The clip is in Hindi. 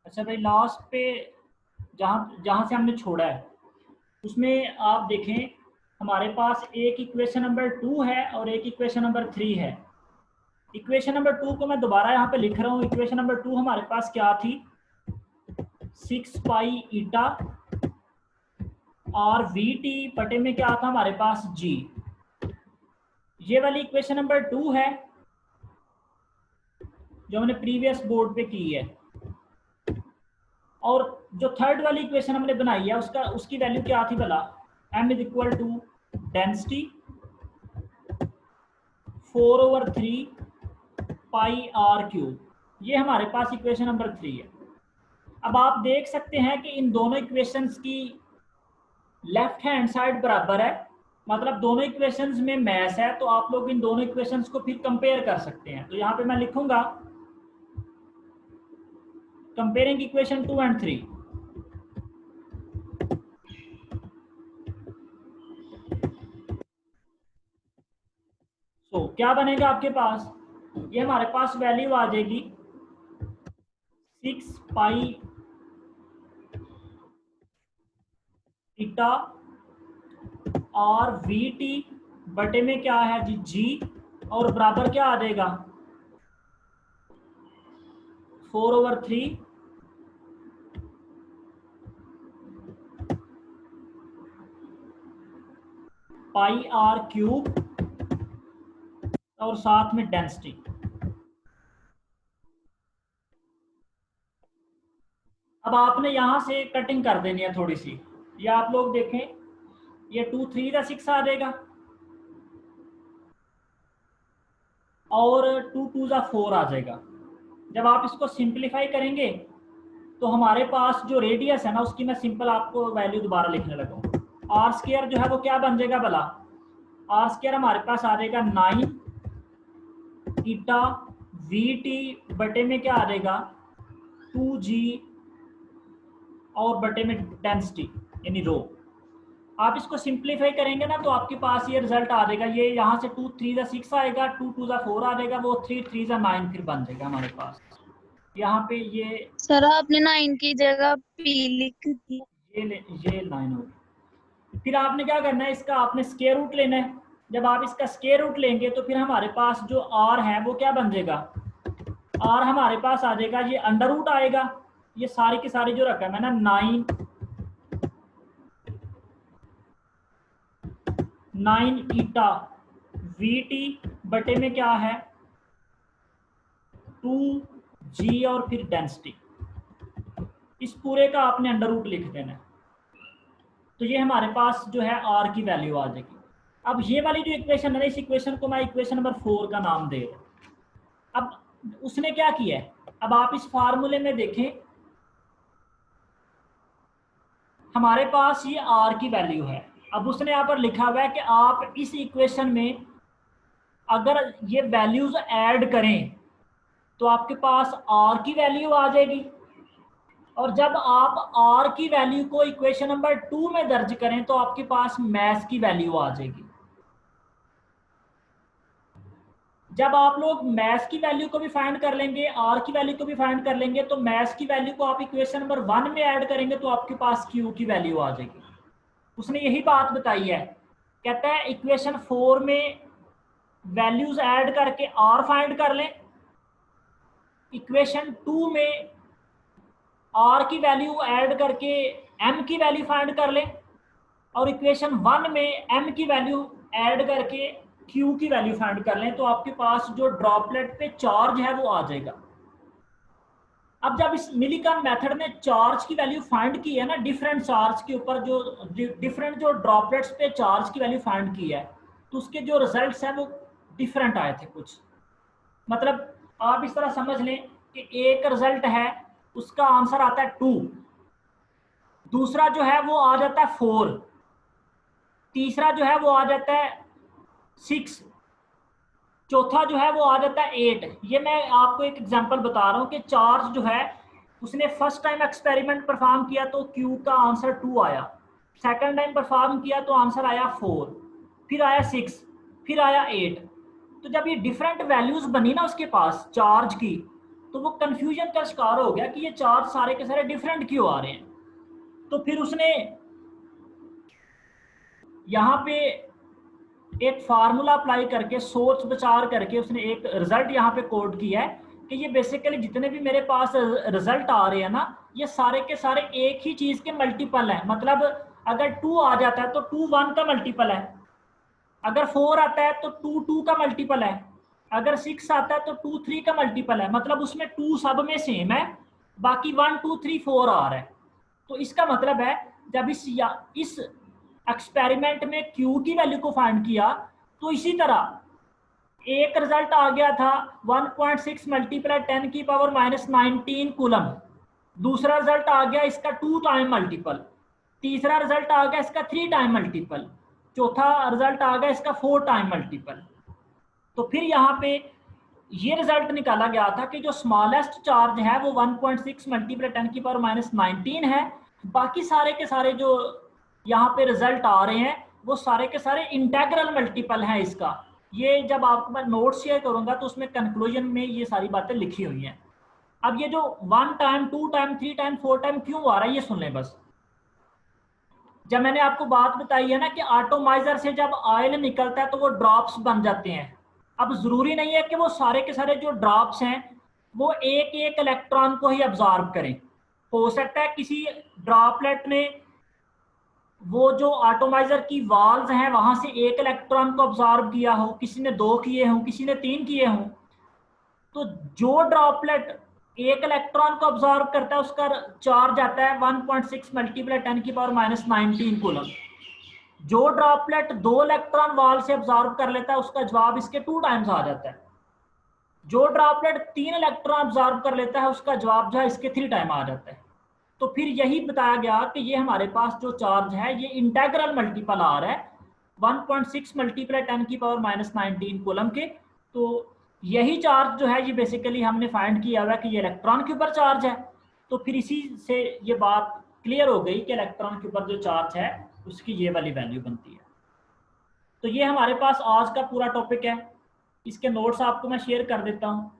अच्छा भाई, लास्ट पे जहाँ जहाँ से हमने छोड़ा है उसमें आप देखें, हमारे पास एक इक्वेशन नंबर 2 है और एक इक्वेशन नंबर 3 है। इक्वेशन नंबर 2 को मैं दोबारा यहाँ पे लिख रहा हूँ। इक्वेशन नंबर 2 हमारे पास क्या थी, 6 पाई ईटा और वी टी बटे में क्या था हमारे पास जी। ये वाली इक्वेशन नंबर 2 है जो हमने प्रीवियस बोर्ड पे की है। और जो थर्ड वाली इक्वेशन हमने बनाई है उसकी वैल्यू क्या थी भला, m is equal to density 4/3 pi r cube. ये हमारे पास इक्वेशन नंबर 3 है। अब आप देख सकते हैं कि इन दोनों इक्वेशंस की लेफ्ट हैंड साइड बराबर है, मतलब दोनों इक्वेशंस में मैच है, तो आप लोग इन दोनों इक्वेशंस को फिर कंपेयर कर सकते हैं। तो यहाँ पे मैं लिखूंगा कंपेयरिंग इक्वेशन 2 एंड 3। तो क्या बनेगा आपके पास, ये हमारे पास वैल्यू आ जाएगी 6 पाई ईटा और वी टी बटे में क्या है जी जी, और बराबर क्या आ जाएगा 4/3 पाई आर क्यूब और साथ में डेंसिटी। अब आपने यहां से कटिंग कर देनी है थोड़ी सी। ये आप लोग देखें, ये 2 3 का 6 आ जाएगा और 2 2 का 4 आ जाएगा। जब आप इसको सिंप्लीफाई करेंगे तो हमारे पास जो रेडियस है ना, उसकी मैं सिंपल आपको वैल्यू दोबारा लिखने लगा हूँ। आर स्क्वायर जो है वो क्या बन जाएगा भला, आर स्क्वायर हमारे पास आ जाएगा 9 ईटा वी टी बटे में क्या आ जाएगा 2g और बटे में डेंसिटी यानी रो। आप इसको सिंप्लीफाई करेंगे ना तो आपके पास ये रिजल्ट आ जाएगा। ये यहाँ से 2 3 6 आएगा, 2 2 4 आ जाएगा, वो 3 3 9 फिर बन जाएगा हमारे पास। यहाँ पे ये सर आपने 9 की जगह P लिख दी। ये लाइन होगी। फिर आपने क्या करना है, इसका आपने स्क्वायर रूट लेना है। जब आप इसका स्क्वायर रूट लेंगे तो फिर हमारे पास जो आर है वो क्या बन जाएगा, आर हमारे पास आ जाएगा, ये अंडर रूट आएगा। ये सारी की सारी जो रकम है ना 9 ईटा वी टी बटे में क्या है 2g और फिर डेंसिटी, इस पूरे का आपने अंडर रूट लिख देना है। तो ये हमारे पास जो है आर की वैल्यू आ जाएगी। अब ये वाली जो इक्वेशन है ना, इस इक्वेशन को मैं इक्वेशन नंबर 4 का नाम दे रहा हूं। अब उसने क्या किया है, अब आप इस फार्मूले में देखें, हमारे पास ये आर की वैल्यू है। अब उसने यहाँ पर लिखा हुआ है कि आप इस इक्वेशन में अगर ये वैल्यूज ऐड करें तो आपके पास आर की वैल्यू आ जाएगी। और जब आप आर की वैल्यू को इक्वेशन नंबर 2 में दर्ज करें तो आपके पास मैथ की वैल्यू आ जाएगी। जब आप लोग मैथ की वैल्यू को भी फाइंड कर लेंगे, आर की वैल्यू को भी फाइंड कर लेंगे, तो मैथ की वैल्यू को आप इक्वेशन नंबर 1 में ऐड करेंगे तो आपके पास क्यू की वैल्यू आ जाएगी। उसने यही बात बताई है, कहता है इक्वेशन 4 में वैल्यूज ऐड करके आर फाइंड कर लें, इक्वेशन 2 में आर की वैल्यू ऐड करके एम की वैल्यू फाइंड कर लें, और इक्वेशन 1 में एम की वैल्यू ऐड करके क्यू की वैल्यू फाइंड कर लें, तो आपके पास जो ड्रॉपलेट पे चार्ज है वो आ जाएगा। अब जब इस मिलीकन मेथड में चार्ज की वैल्यू फाइंड की है ना, डिफरेंट चार्ज के ऊपर जो डिफरेंट जो ड्रॉपलेट्स पे चार्ज की वैल्यू फाइंड की है, तो उसके जो रिजल्ट्स हैं वो डिफरेंट आए थे कुछ। मतलब आप इस तरह समझ लें कि एक रिजल्ट है उसका आंसर आता है 2, दूसरा जो है वो आ जाता है 4, तीसरा जो है वो आ जाता है 6, चौथा जो है वो आ जाता है 8। ये मैं आपको एक एग्जांपल बता रहा हूँ कि चार्ज जो है उसने फर्स्ट टाइम एक्सपेरिमेंट परफॉर्म किया तो क्यू का आंसर 2 आया, सेकंड टाइम परफॉर्म किया तो आंसर आया 4, फिर आया 6, फिर आया 8। तो जब ये डिफरेंट वैल्यूज बनी ना उसके पास चार्ज की, तो तो वो कंफ्यूजन का शिकार हो गया कि ये चार्ज सारे के सारे डिफरेंट क्यों आ रहे हैं। तो फिर उसने यहाँ पे एक फार्मूला अप्लाई करके, सोच विचार करके उसने एक रिजल्ट यहाँ पे कोड किया है कि ये बेसिकली जितने भी मेरे पास रिजल्ट आ रहे हैं ना, ये सारे के सारे एक ही चीज के मल्टीपल है। मतलब अगर 2 आ जाता है तो 2 1 का मल्टीपल है, अगर 4 आता है तो 2 2 का मल्टीपल है, अगर 6 आता है तो 2 3 का मल्टीपल है। मतलब उसमें 2 सब में सेम है, बाकी 1 2 3 4 आ रहा है। तो इसका मतलब है जब इस एक्सपेरिमेंट में Q की वैल्यू को फाइंड किया तो इसी तरह एक रिजल्ट आ गया था 1.6 मल्टीप्लाई 10 की पावर -19 कूलम, दूसरा रिजल्ट आ गया इसका 2 टाइम मल्टीपल, तीसरा रिजल्ट आ गया इसका 3 टाइम मल्टीपल, चौथा रिजल्ट आ गया इसका 4 टाइम मल्टीपल। तो फिर यहाँ पे ये रिजल्ट निकाला गया था कि जो स्मॉलेस्ट चार्ज है वो 1.6 मल्टीप्लाई 10 की पावर -19 है। बाकी सारे के सारे जो यहाँ पे रिजल्ट आ रहे हैं वो सारे के सारे इंटेग्रल मल्टीपल हैं इसका। ये जब आपको मैं नोट शेयर करूंगा तो उसमें कंक्लूजन में ये सारी बातें लिखी हुई हैं। अब ये जो 1 टाइम 2 टाइम 3 टाइम 4 टाइम क्यों आ रहा है ये सुन लें बस। जब मैंने आपको बात बताई है ना कि एटॉमाइजर से जब ऑयल निकलता है तो वो ड्रॉप्स बन जाते हैं। अब जरूरी नहीं है कि वो सारे के सारे जो ड्रॉप्स हैं वो एक एक इलेक्ट्रॉन को ही अब्जॉर्ब करें। हो सकता है किसी ड्रॉपलेट ने वो जो एटॉमाइजर की वाल्स हैं वहां से एक इलेक्ट्रॉन को अब्जॉर्ब किया हो, किसी ने 2 किए हों, किसी ने 3 किए हों। तो जो ड्रॉपलेट एक इलेक्ट्रॉन को अब्जॉर्ब करता है उसका चार्ज आता है 1.6 मल्टीप्लाई 10 की पावर -19 कूलम। जो ड्रॉपलेट 2 इलेक्ट्रॉन वाल से अब्जॉर्ब कर लेता है उसका जवाब इसके 2 टाइम्स आ जाता है। जो ड्रॉपलेट 3 इलेक्ट्रॉन अब्जॉर्ब कर लेता है उसका जवाब जो है इसके 3 टाइम आ जाता है। तो फिर यही बताया गया कि ये हमारे पास जो चार्ज है ये इंटेग्रल मल्टीपल आ रहा है 1.6 मल्टीप्लाई 10 की पावर -19 कूलम के। तो यही चार्ज जो है ये बेसिकली हमने फाइंड किया हुआ है कि ये इलेक्ट्रॉन के ऊपर चार्ज है। तो फिर इसी से ये बात क्लियर हो गई कि इलेक्ट्रॉन के ऊपर जो चार्ज है उसकी ये वाली वैल्यू बनती है। तो ये हमारे पास आज का पूरा टॉपिक है। इसके नोट्स आपको मैं शेयर कर देता हूँ।